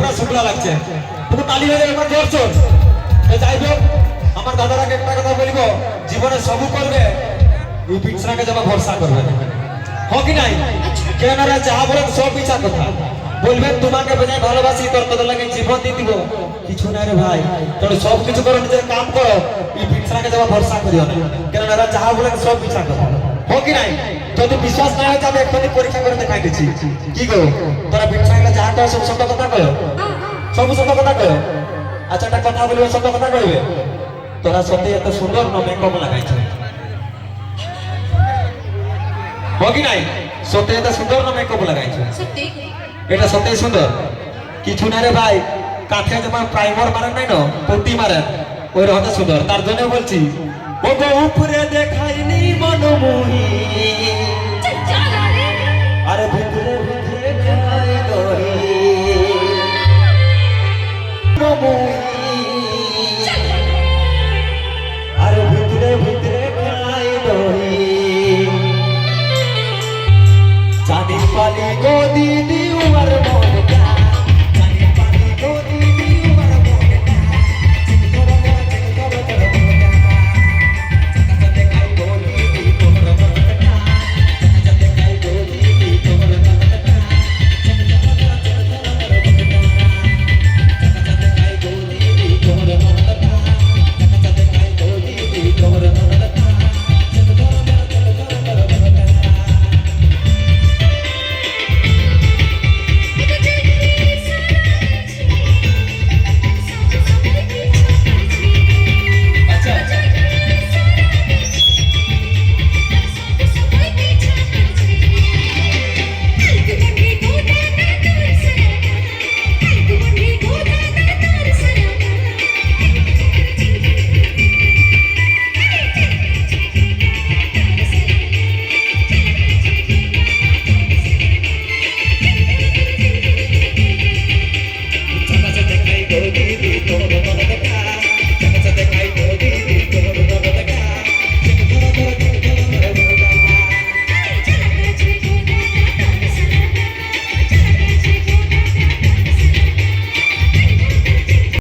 পুরা শুকলা লাগছে তুমি তালি হয়ে একবার জোর চোর যাই হোক আমার দাদারাকে একটা কথা বলবো জীবনে সবু করবে এই পিছনাকে যাবা ভরসা করবে হোক কি নাই কেনারা যাহা বলেন সব পিছা কথা বলবেন তোমাকে বোঝাই ভালোবাসি তোর তোদের লাগে জীবন দিয়ে দিব কিছু না রে ভাই তোর সব কিছু করো নিজের কাম করো এই পিছনাকে যাবা ভরসা করিও না কেনারা যাহা বলেন সব পিছা কথা হোক কি নাই যদি বিশ্বাস না হয় যাবে এক্ষুনি পরীক্ষা করে দেখাই দিচ্ছি কি গো তোরা পিছনাকে যাহা কর সব সত্য কথা কয় সব সত্য কথা কয় আচ্ছা একটা কথা বলবে সত্য কথা কইবে তোরা সত্যি এত সুন্দর মেকআপ লাগাইছ হোক নাই সত্যি এত সুন্দর মেকআপ লাগাইছ এটা সত্যি সুন্দর কিছু না রে ভাই কাঠে যেমন প্রাইমার মারেন নাই না পট্টি মারেন ওই রকম সুন্দর তার জন্য বলছি ও গো উপরে দেখাইনি মনমোহি আরে ভিতরে ভিতরে খাই দই